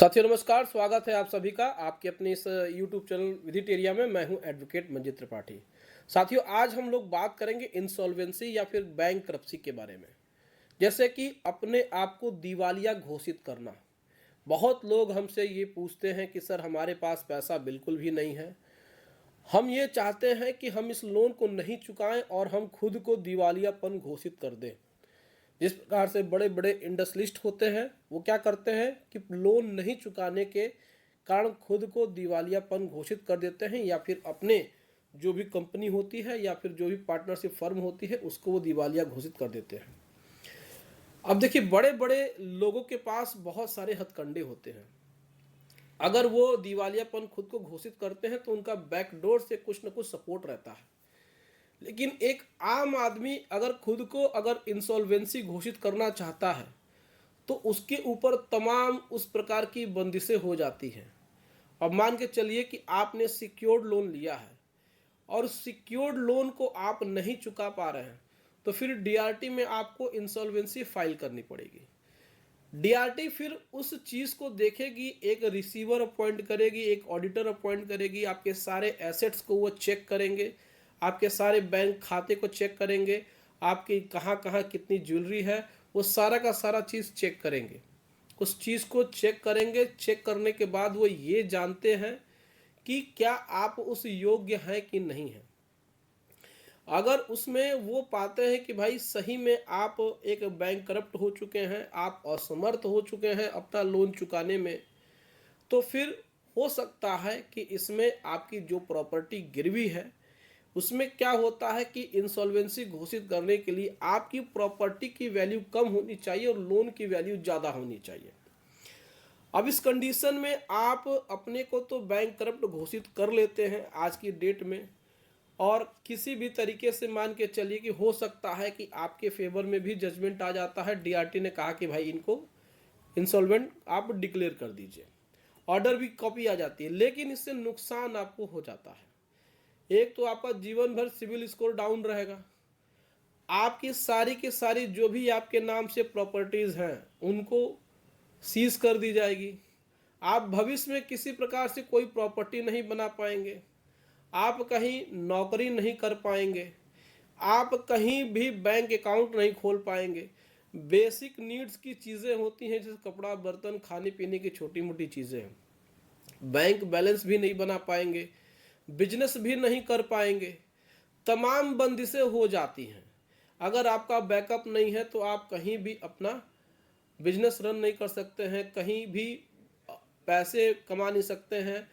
साथियों नमस्कार, स्वागत है आप सभी का आपके अपने इस यूट्यूब चैनल विदित एरिया में। मैं हूं एडवोकेट मंजीत त्रिपाठी। साथियों आज हम लोग बात करेंगे इंसॉल्वेंसी या फिर बैंकरप्सी के बारे में। जैसे कि अपने आप को दिवालिया घोषित करना। बहुत लोग हमसे ये पूछते हैं कि सर हमारे पास पैसा बिल्कुल भी नहीं है, हम ये चाहते हैं कि हम इस लोन को नहीं चुकाएं और हम खुद को दिवालियापन घोषित कर दें। जिस प्रकार से बड़े बड़े इंडस्ट्रियलिस्ट होते हैं वो क्या करते हैं कि लोन नहीं चुकाने के कारण खुद को दिवालियापन घोषित कर देते हैं, या फिर अपने जो भी कंपनी होती है या फिर जो भी पार्टनरशिप फर्म होती है उसको वो दिवालिया घोषित कर देते हैं। अब देखिए, बड़े बड़े लोगों के पास बहुत सारे हथकंडे होते हैं। अगर वो दिवालियापन खुद को घोषित करते हैं तो उनका बैकडोर से कुछ ना कुछ सपोर्ट रहता है। लेकिन एक आम आदमी अगर खुद को इंसॉल्वेंसी घोषित करना चाहता है तो उसके ऊपर तमाम उस प्रकार की बंदिशें हो जाती हैं। अब मान के चलिए कि आपने सिक्योर्ड लोन लिया है और सिक्योर्ड लोन को आप नहीं चुका पा रहे हैं, तो फिर डीआरटी में आपको इंसॉल्वेंसी फाइल करनी पड़ेगी। डीआरटी फिर उस चीज़ को देखेगी, एक रिसीवर अपॉइंट करेगी, एक ऑडिटर अपॉइंट करेगी, आपके सारे एसेट्स को वो चेक करेंगे, आपके सारे बैंक खाते को चेक करेंगे, आपकी कहाँ कहाँ कितनी ज्वेलरी है वो सारा का सारा चीज़ चेक करेंगे। उस चीज़ को चेक करेंगे, चेक करने के बाद वो ये जानते हैं कि क्या आप उस योग्य हैं कि नहीं हैं। अगर उसमें वो पाते हैं कि भाई सही में आप एक बैंक करप्ट हो चुके हैं, आप असमर्थ हो चुके हैं अपना लोन चुकाने में, तो फिर हो सकता है कि इसमें आपकी जो प्रॉपर्टी गिरवी है उसमें क्या होता है कि इंसॉल्वेंसी घोषित करने के लिए आपकी प्रॉपर्टी की वैल्यू कम होनी चाहिए और लोन की वैल्यू ज़्यादा होनी चाहिए। अब इस कंडीशन में आप अपने को तो बैंक करप्ट घोषित कर लेते हैं आज की डेट में, और किसी भी तरीके से मान के चलिए कि हो सकता है कि आपके फेवर में भी जजमेंट आ जाता है, डीआरटी ने कहा कि भाई इनको इंसॉल्वेंट आप डिक्लेयर कर दीजिए, ऑर्डर भी कॉपी आ जाती है। लेकिन इससे नुकसान आपको हो जाता है। एक तो आपका जीवन भर सिविल स्कोर डाउन रहेगा, आपकी सारी की सारी जो भी आपके नाम से प्रॉपर्टीज़ हैं उनको सीज कर दी जाएगी। आप भविष्य में किसी प्रकार से कोई प्रॉपर्टी नहीं बना पाएंगे, आप कहीं नौकरी नहीं कर पाएंगे, आप कहीं भी बैंक अकाउंट नहीं खोल पाएंगे। बेसिक नीड्स की चीज़ें होती हैं जैसे कपड़ा, बर्तन, खाने पीने की छोटी मोटी चीज़ें हैं, बैंक बैलेंस भी नहीं बना पाएंगे, बिजनेस भी नहीं कर पाएंगे, तमाम बंदिशें हो जाती हैं। अगर आपका बैकअप नहीं है तो आप कहीं भी अपना बिजनेस रन नहीं कर सकते हैं, कहीं भी पैसे कमा नहीं सकते हैं,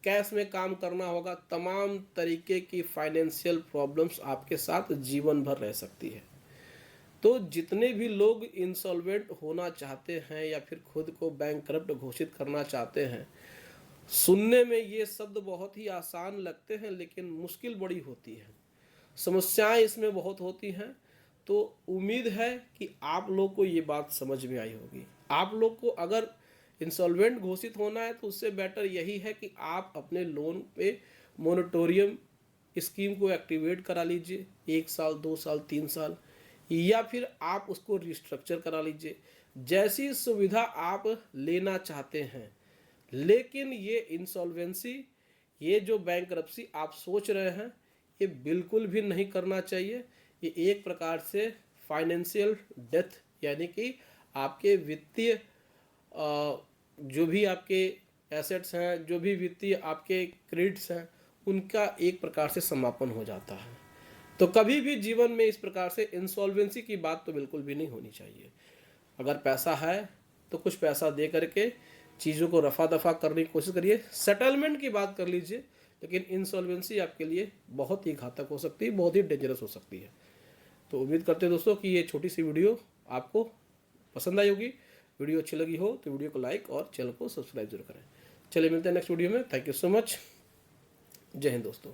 कैश में काम करना होगा। तमाम तरीके की फाइनेंशियल प्रॉब्लम्स आपके साथ जीवन भर रह सकती है। तो जितने भी लोग इंसॉल्वेंट होना चाहते हैं या फिर खुद को बैंकरप्ट घोषित करना चाहते हैं, सुनने में ये शब्द बहुत ही आसान लगते हैं लेकिन मुश्किल बड़ी होती है, समस्याएं इसमें बहुत होती हैं। तो उम्मीद है कि आप लोग को ये बात समझ में आई होगी। आप लोग को अगर इंसॉल्वेंट घोषित होना है तो उससे बेटर यही है कि आप अपने लोन पे मोरेटोरियम स्कीम को एक्टिवेट करा लीजिए, 1 साल, 2 साल, 3 साल, या फिर आप उसको रिस्ट्रक्चर करा लीजिए, जैसी सुविधा आप लेना चाहते हैं। लेकिन ये इंसॉल्वेंसी, ये जो बैंकरप्सी आप सोच रहे हैं, ये बिल्कुल भी नहीं करना चाहिए। ये एक प्रकार से फाइनेंशियल डेथ, यानी कि आपके वित्तीय जो भी आपके एसेट्स हैं, जो भी वित्तीय आपके क्रेडिट्स हैं, उनका एक प्रकार से समापन हो जाता है। तो कभी भी जीवन में इस प्रकार से इंसॉल्वेंसी की बात तो बिल्कुल भी नहीं होनी चाहिए। अगर पैसा है तो कुछ पैसा दे करके चीज़ों को रफा दफा करने की कोशिश करिए, सेटलमेंट की बात कर लीजिए। लेकिन इंसॉल्वेंसी आपके लिए बहुत ही घातक हो सकती है, बहुत ही डेंजरस हो सकती है। तो उम्मीद करते हैं दोस्तों कि ये छोटी सी वीडियो आपको पसंद आई होगी। वीडियो अच्छी लगी हो तो वीडियो को लाइक और चैनल को सब्सक्राइब जरूर करें। चलिए मिलते हैं नेक्स्ट वीडियो में। Thank you so much. जय हिंद दोस्तों।